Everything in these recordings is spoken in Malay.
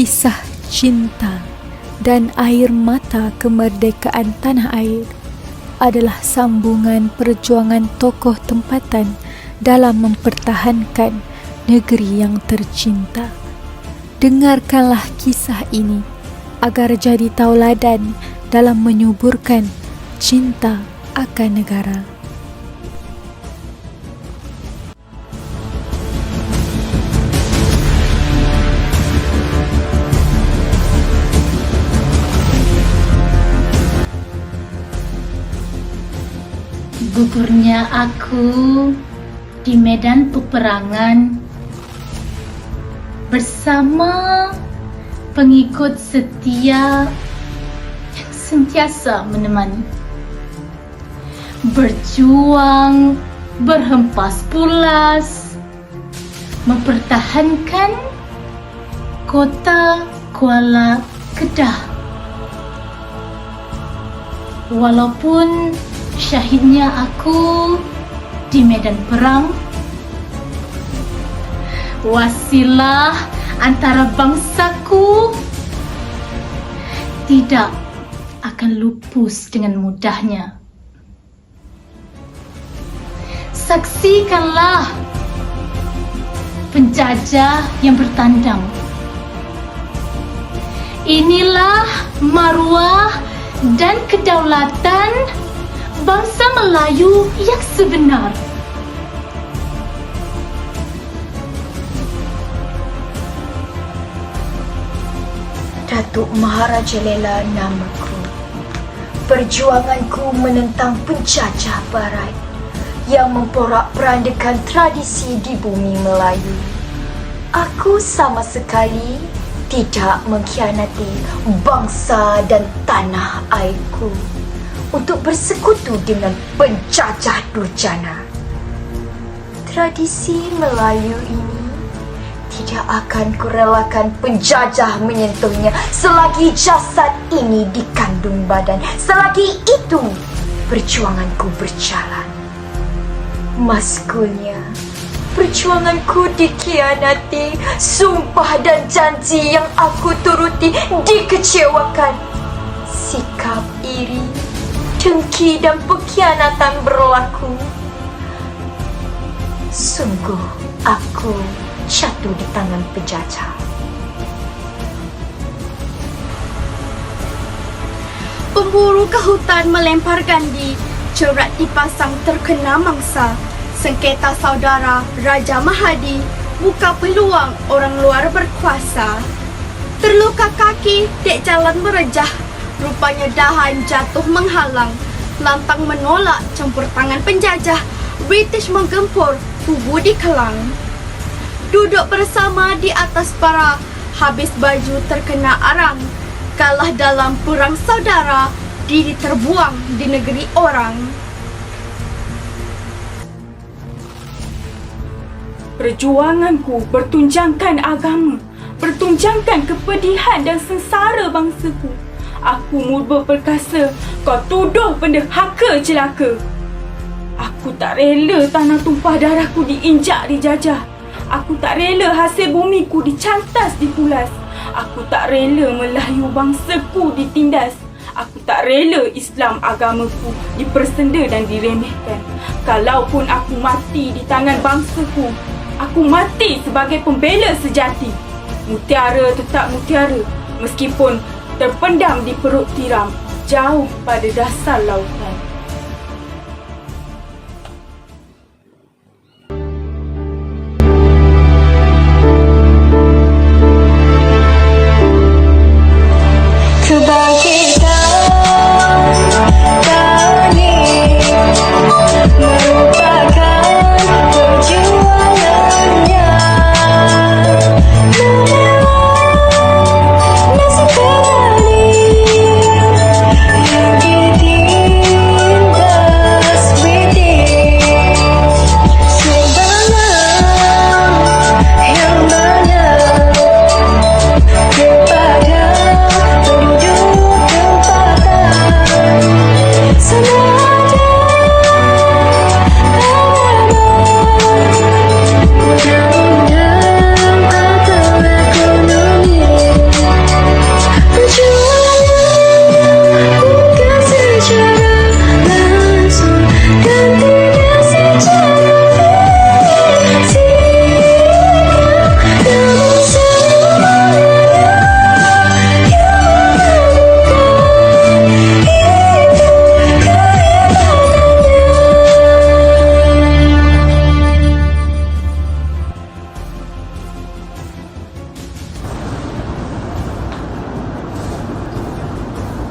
Kisah cinta dan air mata kemerdekaan tanah air adalah sambungan perjuangan tokoh tempatan dalam mempertahankan negeri yang tercinta. Dengarkanlah kisah ini agar jadi tauladan dalam menyuburkan cinta akan negara. Gugurnya aku di medan peperangan bersama pengikut setia yang sentiasa menemani. Berjuang berhempas pulas mempertahankan kota Kuala Kedah. Walaupun syahidnya aku di medan perang, wasilah antara bangsaku tidak akan lupus dengan mudahnya. Saksikanlah penjajah yang bertandang. Inilah maruah dan kedaulatan bangsa Melayu yang sebenar. Datuk Maharaja Lela namaku. Perjuanganku menentang penjajah barat yang memporak-perandakan tradisi di bumi Melayu. Aku sama sekali tidak mengkhianati bangsa dan tanah airku untuk bersekutu dengan penjajah durjana. Tradisi Melayu ini tidak akan kurelakan penjajah menyentuhnya selagi jasad ini dikandung badan. Selagi itu perjuanganku berjalan. Maskulnya, perjuanganku dikhianati, sumpah dan janji yang aku turuti dikecewakan. Sikap iri, dengki dan pengkhianatan berlaku. Sungguh aku jatuh di tangan penjajah. Pemburu ke hutan melemparkan di corak dipasang terkena mangsa. Sengketa saudara Raja Mahadi buka peluang orang luar berkuasa. Terluka kaki, dek jalan merejah. Rupanya dahan jatuh menghalang. Lantang menolak campur tangan penjajah. British menggempur, tubuh dikelang. Duduk bersama di atas para, habis baju terkena arang. Kalah dalam perang saudara, diri terbuang di negeri orang. Perjuanganku bertunjangkan agama, bertunjangkan kepedihan dan sengsara bangsaku. Aku murba perkasa, kau tuduh pendahaka celaka. Aku tak rela tanah tumpah darahku diinjak dijajah. Aku tak rela hasil bumiku dicantas dipulas. Aku tak rela Melayu bangsaku ditindas. Aku tak rela Islam agamaku dipersenda dan diremehkan. Kalaupun aku mati di tangan bangsaku, aku mati sebagai pembela sejati. Mutiara tetap mutiara, meskipun terpendam di perut tiram, jauh pada dasar lautan.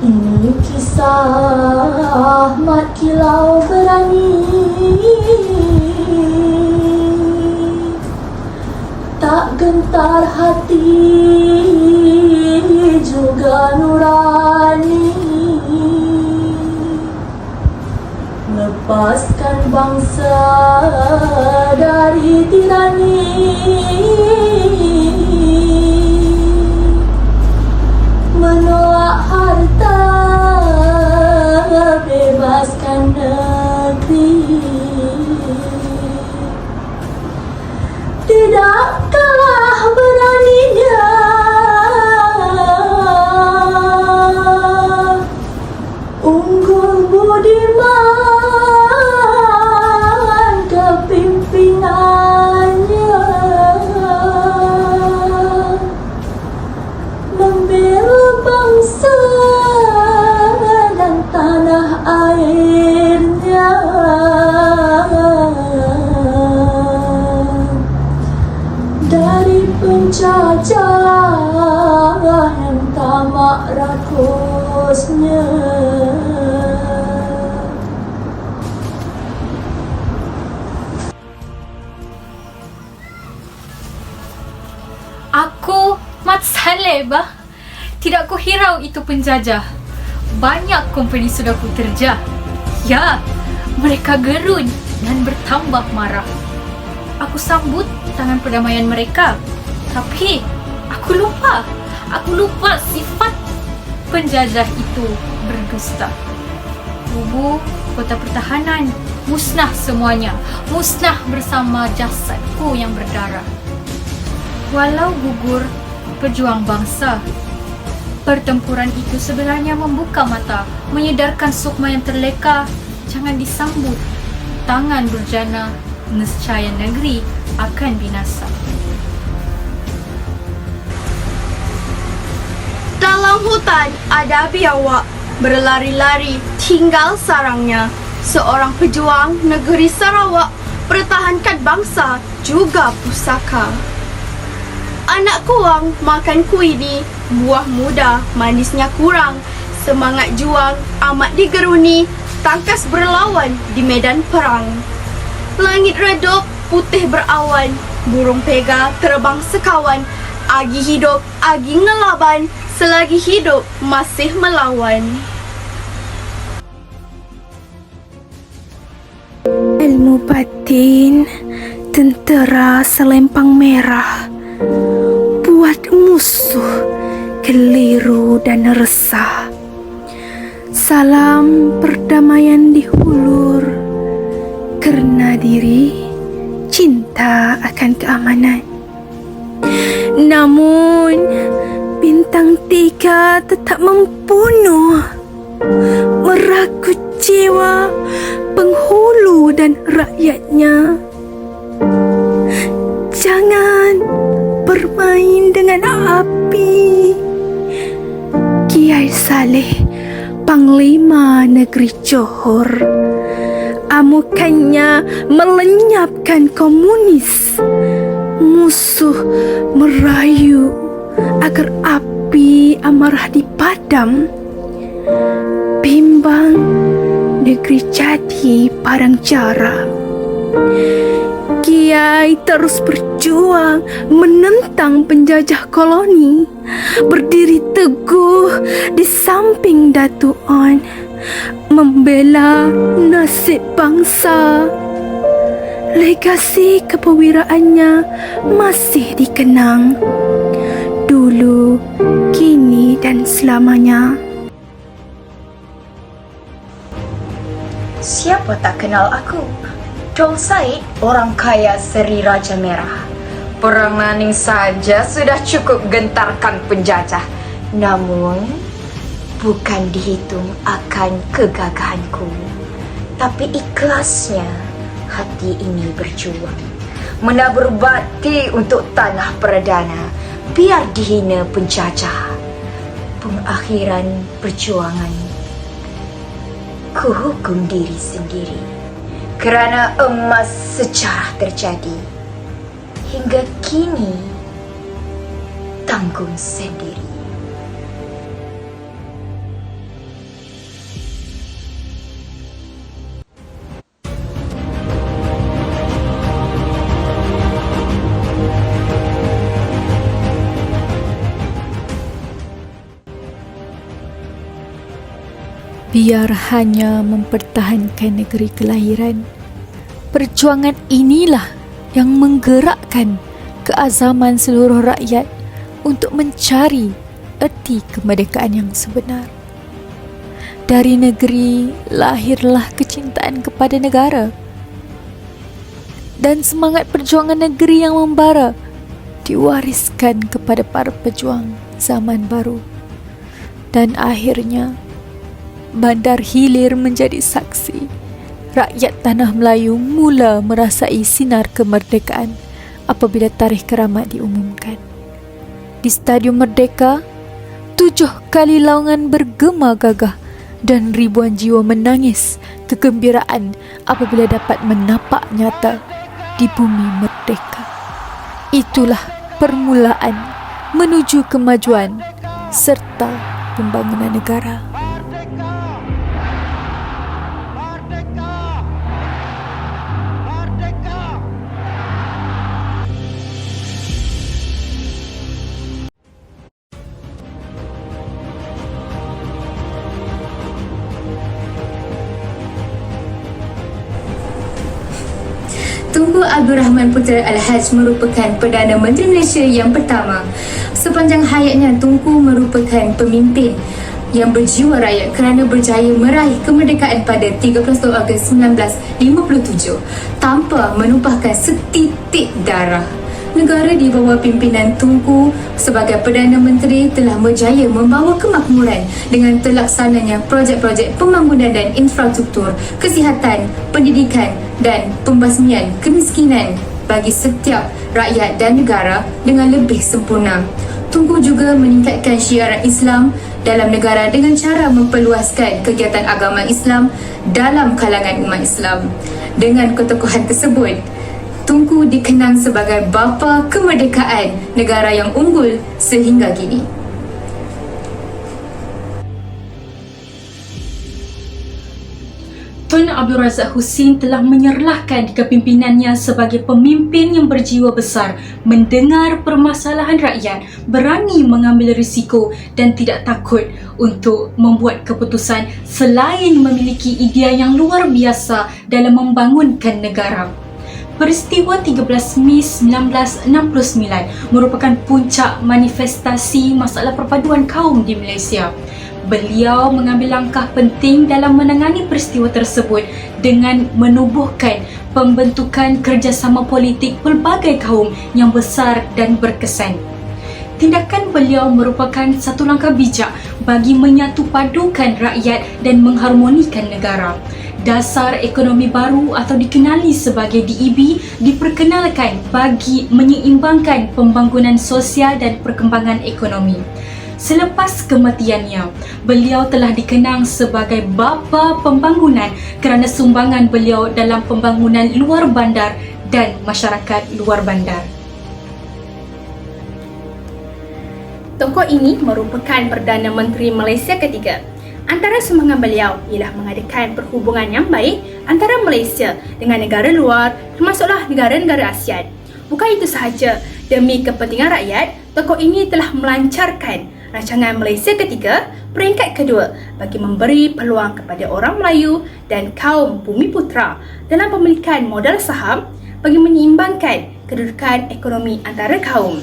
Ini kisah mat kilau berani, tak gentar hati juga nurani. Lepaskan bangsa dari tirani, menolak harta, bebaskan negeri. Tidak kalah beraninya unggul budiman kepimpinannya, membela bangsa dan tanah airnya. Dari penjajah yang tamak rakusnya. Aku Mat Saleh, bah. Tidak ku hirau itu penjajah. Banyak company sudah ku terjah. Ya, mereka gerun dan bertambah marah. Aku sambut tangan perdamaian mereka. Tapi aku lupa sifat penjajah itu berdusta. Tubuh kota pertahanan musnah semuanya. Musnah bersama jasadku yang berdarah. Walau gugur pejuang bangsa, pertempuran itu sebenarnya membuka mata, menyedarkan sukma yang terleka. Jangan disambut tangan durjana, nescaya negeri akan binasa. Dalam hutan ada biawak berlari-lari tinggal sarangnya. Seorang pejuang negeri Sarawak pertahankan bangsa juga pusaka. Anak kuang makan kuini, buah muda manisnya kurang. Semangat juang amat digeruni, tangkas berlawan di medan perang. Langit redup, putih berawan, burung pega terbang sekawan. Agi hidup, agi ngelaban, selagi hidup masih melawan. Ilmu batin, tentera selempang merah, buat musuh keliru dan resah. Salam perdamaian di hulur, karena diri cinta akan keamanan. Namun bintang 3 tetap membunuh, merakut jiwa penghulu dan rakyatnya. Jangan bermain dengan api. Kiai Saleh, Panglima Negeri Johor, amukannya melenyapkan komunis. Musuh merayu agar api amarah dipadam. Bimbang negeri jadi padang jara. Kiai terus berjuang menentang penjajah koloni, berdiri teguh di samping Datuk On, membela nasib bangsa. Legasi kepewiraannya masih dikenang, dulu, kini dan selamanya. Siapa tak kenal aku? Dol Said, orang kaya Seri Raja Merah. Perang Naning saja sudah cukup gentarkan penjajah. Namun, bukan dihitung akan kegagahanku, tapi ikhlasnya hati ini berjuang, menabur bakti untuk tanah perdana, biar dihina penjajah. Pengakhiran perjuangan, ku hukum diri sendiri, kerana emas sejarah terjadi. Hingga kini tanggung sendiri. Biar hanya mempertahankan negeri kelahiran, perjuangan inilah yang menggerakkan keazaman seluruh rakyat untuk mencari erti kemerdekaan yang sebenar. Dari negeri lahirlah kecintaan kepada negara, dan semangat perjuangan negeri yang membara diwariskan kepada para pejuang zaman baru. Dan akhirnya Bandar Hilir menjadi saksi. Rakyat Tanah Melayu mula merasai sinar kemerdekaan apabila Tarikh Keramat diumumkan. Di Stadium Merdeka, 7 kali laungan bergema gagah dan ribuan jiwa menangis kegembiraan apabila dapat menapak nyata di bumi merdeka. Itulah permulaan menuju kemajuan serta pembangunan negara. Tunku Abdul Rahman Putera Al-Haj merupakan Perdana Menteri Malaysia yang pertama. Sepanjang hayatnya, Tunku merupakan pemimpin yang berjiwa rakyat kerana berjaya meraih kemerdekaan pada 31 Ogos 1957 tanpa menumpahkan setitik darah. Negara di bawah pimpinan Tunku sebagai Perdana Menteri telah berjaya membawa kemakmuran dengan terlaksananya projek-projek pembangunan dan infrastruktur, kesihatan, pendidikan dan pembasmian kemiskinan bagi setiap rakyat dan negara dengan lebih sempurna. Tunku juga meningkatkan syiaran Islam dalam negara dengan cara memperluaskan kegiatan agama Islam dalam kalangan umat Islam. Dengan keteguhan tersebut, Tunku dikenang sebagai bapa kemerdekaan negara yang unggul sehingga kini. Tun Abdul Razak Husin telah menyerlahkan kepimpinannya sebagai pemimpin yang berjiwa besar, mendengar permasalahan rakyat, berani mengambil risiko dan tidak takut untuk membuat keputusan selain memiliki idea yang luar biasa dalam membangunkan negara. Peristiwa 13 Mei 1969 merupakan puncak manifestasi masalah perpaduan kaum di Malaysia. Beliau mengambil langkah penting dalam menangani peristiwa tersebut dengan menubuhkan pembentukan kerjasama politik pelbagai kaum yang besar dan berkesan. Tindakan beliau merupakan satu langkah bijak bagi menyatu padukan rakyat dan mengharmonikan negara. Dasar ekonomi baru atau dikenali sebagai DEB diperkenalkan bagi menyeimbangkan pembangunan sosial dan perkembangan ekonomi. Selepas kematiannya, beliau telah dikenang sebagai bapa pembangunan kerana sumbangan beliau dalam pembangunan luar bandar dan masyarakat luar bandar. Tokoh ini merupakan Perdana Menteri Malaysia ketiga. Antara sumbangan beliau ialah mengadakan perhubungan yang baik antara Malaysia dengan negara luar, termasuklah negara-negara ASEAN. Bukan itu sahaja, demi kepentingan rakyat, tokoh ini telah melancarkan rancangan Malaysia ketiga peringkat kedua bagi memberi peluang kepada orang Melayu dan kaum Bumiputera dalam pemilikan modal saham bagi menyeimbangkan kedudukan ekonomi antara kaum.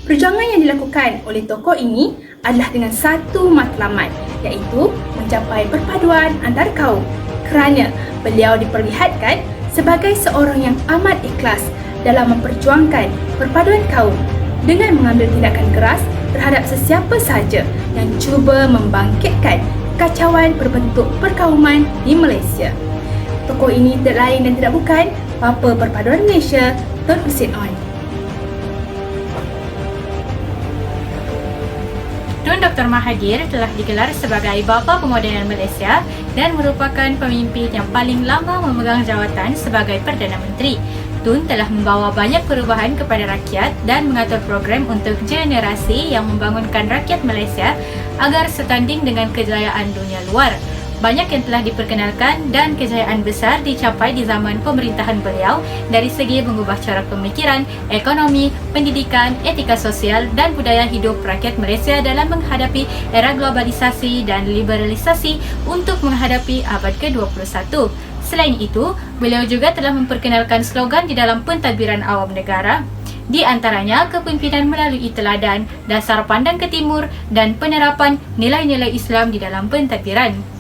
Perjuangan yang dilakukan oleh tokoh ini adalah dengan satu matlamat, iaitu mencapai perpaduan antara kaum, kerana beliau diperlihatkan sebagai seorang yang amat ikhlas dalam memperjuangkan perpaduan kaum dengan mengambil tindakan keras terhadap sesiapa sahaja yang cuba membangkitkan kekacauan berbentuk perkauman di Malaysia. Tokoh ini tidak lain dan tidak bukan Bapa Perpaduan Malaysia, Tun Hussein Onn. Tun Dr. Mahathir telah digelar sebagai Bapa Pemodenan Malaysia dan merupakan pemimpin yang paling lama memegang jawatan sebagai Perdana Menteri. Tun telah membawa banyak perubahan kepada rakyat dan mengatur program untuk generasi yang membangunkan rakyat Malaysia agar setanding dengan kejayaan dunia luar. Banyak yang telah diperkenalkan dan kejayaan besar dicapai di zaman pemerintahan beliau dari segi mengubah cara pemikiran, ekonomi, pendidikan, etika sosial dan budaya hidup rakyat Malaysia dalam menghadapi era globalisasi dan liberalisasi untuk menghadapi abad ke-21. Selain itu, beliau juga telah memperkenalkan slogan di dalam pentadbiran awam negara, di antaranya kepimpinan melalui teladan, dasar pandang ke timur dan penerapan nilai-nilai Islam di dalam pentadbiran.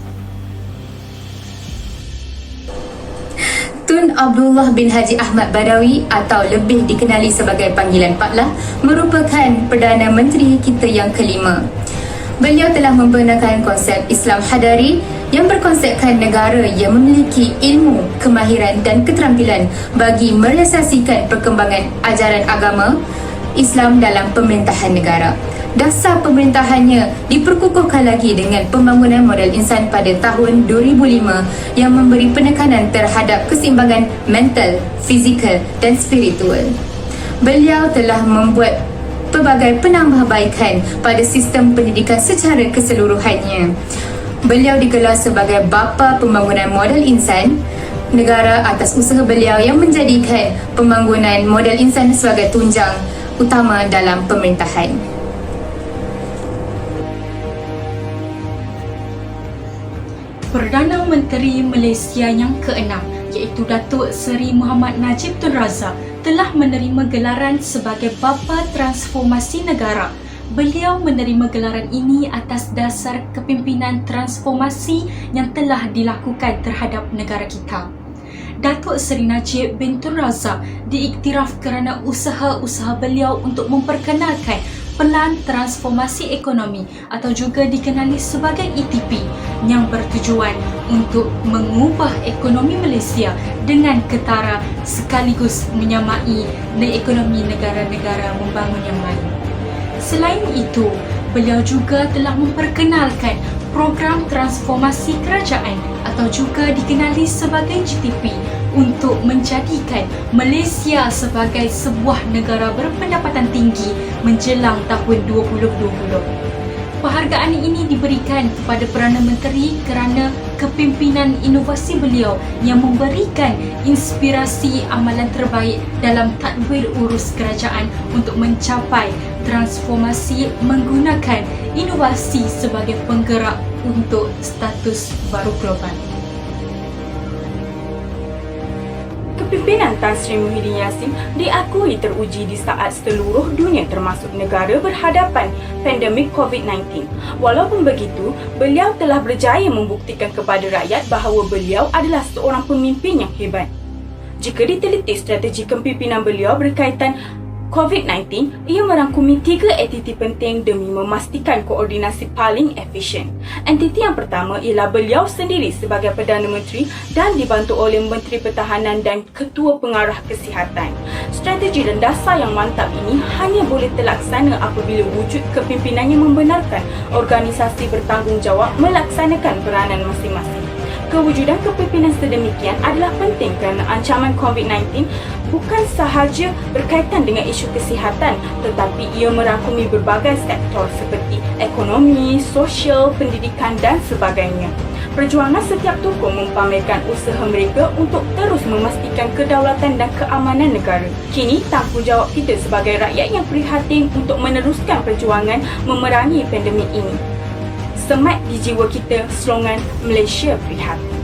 Tun Abdullah bin Haji Ahmad Badawi atau lebih dikenali sebagai panggilan Pak Lah merupakan Perdana Menteri kita yang kelima. Beliau telah membenarkan konsep Islam Hadari yang berkonsepkan negara yang memiliki ilmu, kemahiran dan keterampilan bagi merealisasikan perkembangan ajaran agama Islam dalam pemerintahan negara. Dasar pemerintahannya diperkukuhkan lagi dengan pembangunan modal insan pada tahun 2005 yang memberi penekanan terhadap keseimbangan mental, fizikal dan spiritual. Beliau telah membuat pelbagai penambahbaikan pada sistem pendidikan secara keseluruhannya. Beliau digelar sebagai bapa pembangunan modal insan negara atas usaha beliau yang menjadikan pembangunan modal insan sebagai tunjang utama dalam pemerintahan. Perdana Menteri Malaysia yang ke-6 iaitu Datuk Seri Muhammad Najib Tun Razak telah menerima gelaran sebagai Bapa Transformasi Negara. Beliau menerima gelaran ini atas dasar kepimpinan transformasi yang telah dilakukan terhadap negara kita. Datuk Seri Najib bin Tun Razak diiktiraf kerana usaha-usaha beliau untuk memperkenalkan Pelan Transformasi Ekonomi atau juga dikenali sebagai ETP yang bertujuan untuk mengubah ekonomi Malaysia dengan ketara sekaligus menyamai ekonomi negara-negara membangun yang lain. Selain itu, beliau juga telah memperkenalkan program transformasi kerajaan atau juga dikenali sebagai GTP untuk menjadikan Malaysia sebagai sebuah negara berpendapatan tinggi menjelang tahun 2020. Penghargaan ini diberikan kepada Perdana Menteri kerana kepimpinan inovasi beliau yang memberikan inspirasi amalan terbaik dalam tadbir urus kerajaan untuk mencapai transformasi menggunakan inovasi sebagai penggerak untuk status baru global. Kepimpinan Tan Sri Muhyiddin Yassin diakui teruji di saat seluruh dunia termasuk negara berhadapan pandemik COVID-19. Walaupun begitu, beliau telah berjaya membuktikan kepada rakyat bahawa beliau adalah seorang pemimpin yang hebat. Jika diteliti strategi kepimpinan beliau berkaitan COVID-19, ia merangkumi 3 entiti penting demi memastikan koordinasi paling efisien. Entiti yang pertama ialah beliau sendiri sebagai Perdana Menteri dan dibantu oleh Menteri Pertahanan dan Ketua Pengarah Kesihatan. Strategi dan dasar yang mantap ini hanya boleh terlaksana apabila wujud kepimpinan yang membenarkan organisasi bertanggungjawab melaksanakan peranan masing-masing. Kewujudan kepimpinan sedemikian adalah penting kerana ancaman COVID-19 bukan sahaja berkaitan dengan isu kesihatan tetapi ia merangkumi berbagai sektor seperti ekonomi, sosial, pendidikan dan sebagainya. Perjuangan setiap tokoh mempamerkan usaha mereka untuk terus memastikan kedaulatan dan keamanan negara. Kini tanggungjawab kita sebagai rakyat yang prihatin untuk meneruskan perjuangan memerangi pandemik ini. Semat di jiwa kita slogan Malaysia Prihatin.